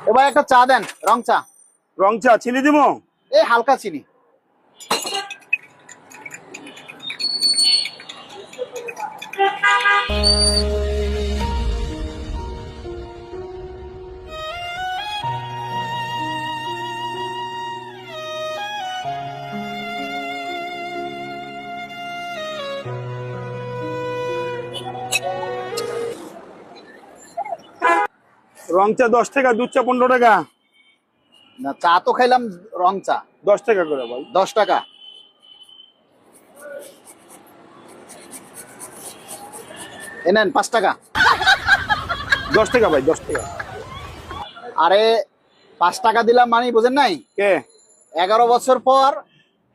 এবার একটা চা দেন, রং চা। রং চা চিনি দিব? এই হালকা চিনি। রং চা 10 টাকা, দুধ চা 15 টাকা। না, চা তো খাইলাম, রং চা 10 টাকা করে ভাই। 10 টাকা। এ নেন 5 টাকা। 10 টাকা ভাই, 10 টাকা। আরে 5 টাকা দিলাম মানে বুঝেন নাই? কে? 11 বছর পর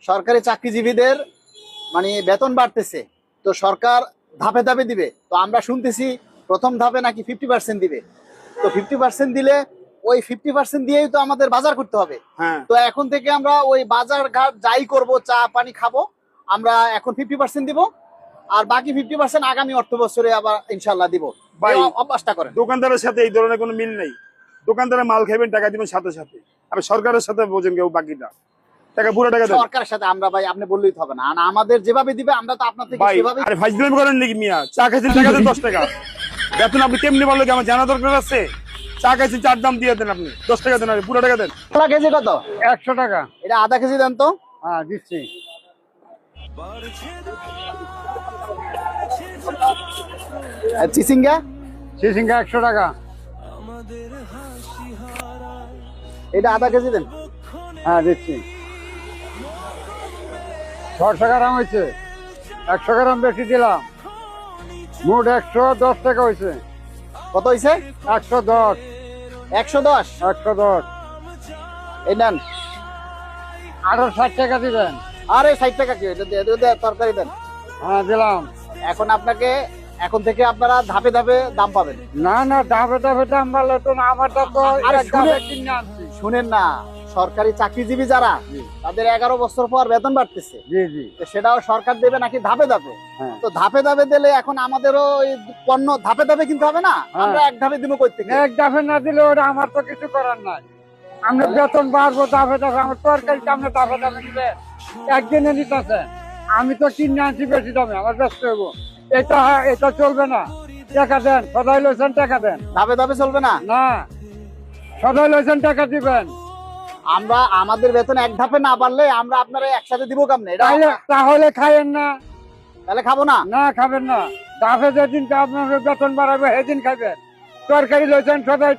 সরকারি চাকরিজীবীদের মানে বেতন বাড়তেছে, তো সরকার ধাপে ধাপে দিবে। তো আমরা শুনতেছি প্রথম ধাপে নাকি 50% দিবে। তো 50% দিলে ওই 50% দিয়েই তো আমাদের বাজার করতে হবে। হ্যাঁ। তো এখন থেকে আমরা ওই বাজার ঘাট যাই করব, চা পানি খাবো, আমরা এখন 50% দিব, আর বাকি 50% আগামী অর্থ বছরে আবার ইনশাল্লাহ দিব। ভাই, এই অভ্যাসটা করেন। দোকানদারের সাথে এই ধরনের কোনো মিল নেই। দোকানদারের মাল খাইবেন, টাকা দিবেন সাথে সাথে। আর সরকারের সাথে বোঝেন কেউ বাকিটা টাকা, পুরো টাকা দেন। সরকারের সাথে আমরা ভাই আপনি বললেই তো হবে না, আর আমাদের যেভাবে দিবে আমরা তো আপনার থেকে ভাই সেভাবে। আরে ফাজলামি করেন নাকি মিয়া? চা খাইছেন, টাকা দেন 10 টাকা। বেতন আপনি কেমনি বললো কি আমার জানা দরকার আছে? চা খাইছেন, চার দাম দিয়ে দেন আপনি। 10 টাকা দেন, আর পুরো টাকা দেন। কলা কেজি কত? 100 টাকা। এটা আধা কেজি দেন তো। হ্যাঁ দিচ্ছি। আর চিচিঙ্গা? চিচিঙ্গা 100 টাকা। এটা আধা কেজি দেন। হ্যাঁ দিচ্ছি। 600 গ্রাম হয়েছে, 100 গ্রাম বেশি দিলাম। মোট 110 টাকা হয়েছে। কত হয়েছে? 110। 110। 110। এই নেন। আরো 60 টাকা দিবেন। আরে 60 টাকা কি? এটা দিয়ে তরকারি দেন। হ্যাঁ দিলাম। এখন থেকে আপনারা ধাপে ধাপে দাম পাবেন। না না, ধাপে ধাপে দাম বাড়লে তো না, আমারটা তো আরে এক ধাপে কিনে আনছি। শুনেন না, সরকারি চাকরিজীবী যারা, তাদের 11 বছর পর বেতন বাড়তেছে। জি জি। তো সেটাও সরকার দেবে নাকি ধাপে ধাপে? হ্যাঁ। তো ধাপে ধাপে দিলে এখন আমাদেরও এই পণ্য ধাপে ধাপে কিনতে হবে না? আমরা এক ধাপে দিব কই থেকে? এক ধাপে না দিলে ওটা আমার তো কিছু করার নাই। আমরা বেতন বাড়বো ধাপে ধাপে, আমার তরকারি সামনে ধাপে ধাপে নিবে, একদিনে নিতেছে। আমি তো কিনে আনছি বেশি দামে, আমার ব্যস্ত হবো। এটা চলবে না। টাকা দেন, সদাই লইছেন টাকা দেন। ধাপে ধাপে চলবে না। না, সদাই লইছেন টাকা দিবেন। আমরা আমাদের বেতন এক ধাপে না বাড়লে আমরা আপনারা একসাথে দিব কেমনে? এটা তাহলে খাইয়েন না। তাহলে খাবো না। না খাবেন না। ধাপে যেদিন আপনার বেতন বাড়াবে সেদিন খাইবেন। তরকারি লইছেন সদাই